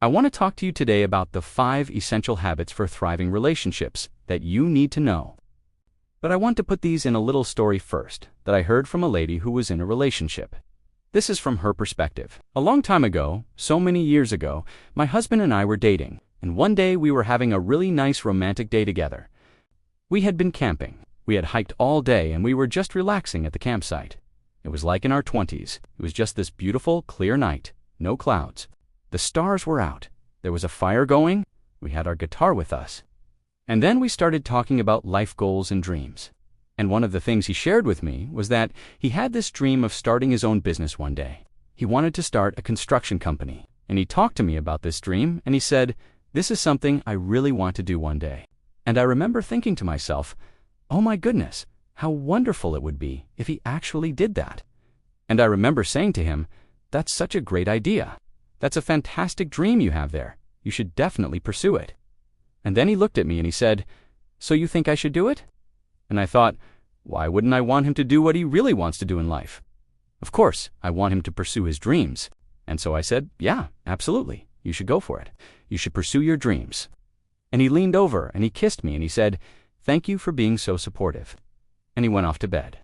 I want to talk to you today about the 5 essential habits for thriving relationships that you need to know. But I want to put these in a little story first that I heard from a lady who was in a relationship. This is from her perspective. A long time ago, so many years ago, my husband and I were dating, and one day we were having a really nice romantic day together. We had been camping. We had hiked all day and we were just relaxing at the campsite. It was like in our 20s. It was just this beautiful, clear night. No clouds. The stars were out. There was a fire going. We had our guitar with us. And then we started talking about life goals and dreams. And one of the things he shared with me was that he had this dream of starting his own business one day. He wanted to start a construction company. And he talked to me about this dream and he said, "This is something I really want to do one day." And I remember thinking to myself, oh my goodness, how wonderful it would be if he actually did that. And I remember saying to him, "That's such a great idea. That's a fantastic dream you have there. You should definitely pursue it." And then he looked at me and he said, "So you think I should do it?" And I thought, why wouldn't I want him to do what he really wants to do in life? Of course, I want him to pursue his dreams. And so I said, yeah, absolutely. You should go for it. You should pursue your dreams. And he leaned over and he kissed me and he said, "Thank you for being so supportive." And he went off to bed.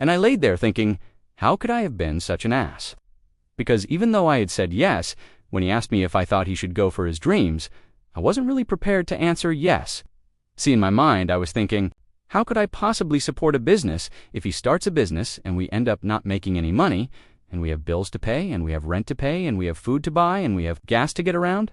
And I laid there thinking, how could I have been such an ass? Because even though I had said yes, when he asked me if I thought he should go for his dreams, I wasn't really prepared to answer yes. See, in my mind, I was thinking, how could I possibly support a business if he starts a business and we end up not making any money, and we have bills to pay, and we have rent to pay, and we have food to buy, and we have gas to get around?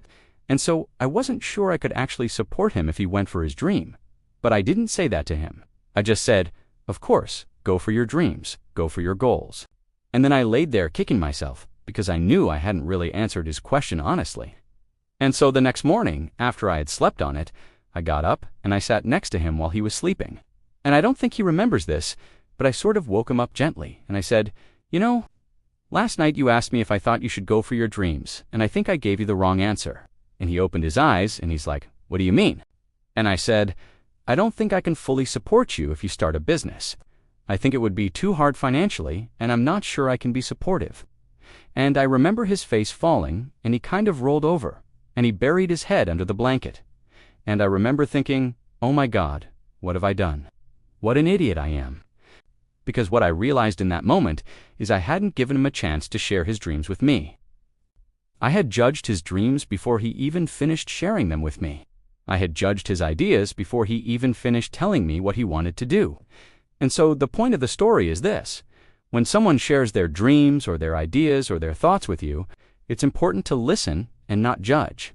And so I wasn't sure I could actually support him if he went for his dream. But I didn't say that to him. I just said, of course, go for your dreams, go for your goals. And then I laid there kicking myself because I knew I hadn't really answered his question honestly. And so the next morning, after I had slept on it, I got up and I sat next to him while he was sleeping. And I don't think he remembers this, but I sort of woke him up gently and I said, "You know, last night you asked me if I thought you should go for your dreams, and I think I gave you the wrong answer." And he opened his eyes and he's like, "What do you mean?" And I said, "I don't think I can fully support you if you start a business. I think it would be too hard financially, and I'm not sure I can be supportive." And I remember his face falling, and he kind of rolled over, and he buried his head under the blanket. And I remember thinking, oh my God, what have I done? What an idiot I am. Because what I realized in that moment is I hadn't given him a chance to share his dreams with me. I had judged his dreams before he even finished sharing them with me. I had judged his ideas before he even finished telling me what he wanted to do. And so the point of the story is this. When someone shares their dreams or their ideas or their thoughts with you, it's important to listen and not judge.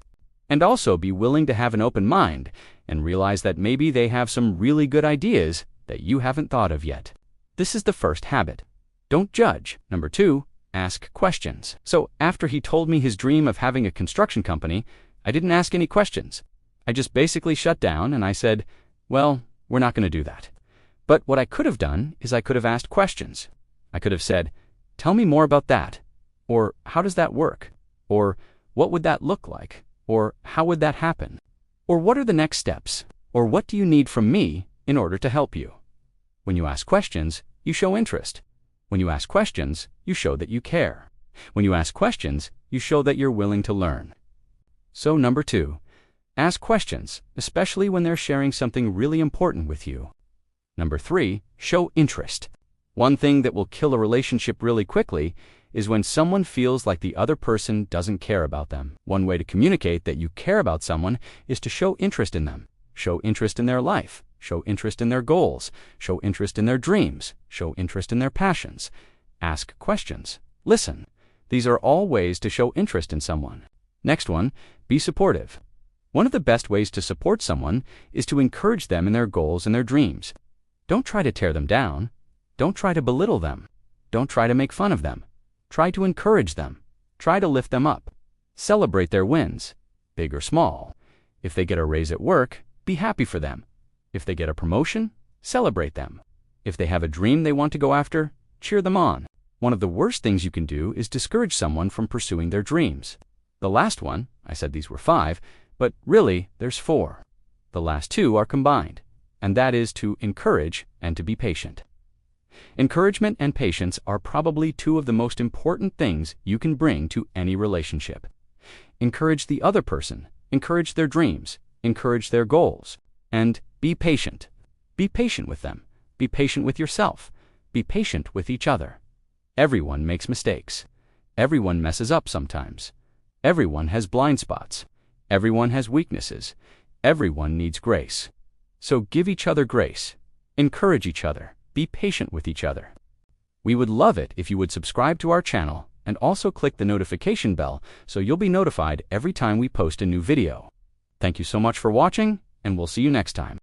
And also be willing to have an open mind and realize that maybe they have some really good ideas that you haven't thought of yet. This is the first habit. Don't judge. Number 2, ask questions. So after he told me his dream of having a construction company, I didn't ask any questions. I just basically shut down and I said, well, we're not going to do that. But what I could have done is I could have asked questions. I could have said, tell me more about that. Or how does that work? Or what would that look like? Or how would that happen? Or what are the next steps? Or what do you need from me in order to help you? When you ask questions, you show interest. When you ask questions, you show that you care. When you ask questions, you show that you're willing to learn. So number 2, ask questions, especially when they're sharing something really important with you. Number 3, show interest. One thing that will kill a relationship really quickly is when someone feels like the other person doesn't care about them. One way to communicate that you care about someone is to show interest in them. Show interest in their life. Show interest in their goals. Show interest in their dreams. Show interest in their passions. Ask questions. Listen. These are all ways to show interest in someone. Next one, be supportive. One of the best ways to support someone is to encourage them in their goals and their dreams. Don't try to tear them down. Don't try to belittle them. Don't try to make fun of them. Try to encourage them. Try to lift them up. Celebrate their wins, big or small. If they get a raise at work, be happy for them. If they get a promotion, celebrate them. If they have a dream they want to go after, cheer them on. One of the worst things you can do is discourage someone from pursuing their dreams. The last one, I said these were 5, but really there's 4. The last 2 are combined, and that is to encourage and to be patient. Encouragement and patience are probably 2 of the most important things you can bring to any relationship. Encourage the other person. Encourage their dreams. Encourage their goals. And be patient. Be patient with them. Be patient with yourself. Be patient with each other. Everyone makes mistakes. Everyone messes up sometimes. Everyone has blind spots. Everyone has weaknesses. Everyone needs grace. So give each other grace. Encourage each other. Be patient with each other. We would love it if you would subscribe to our channel and also click the notification bell so you'll be notified every time we post a new video. Thank you so much for watching, and we'll see you next time.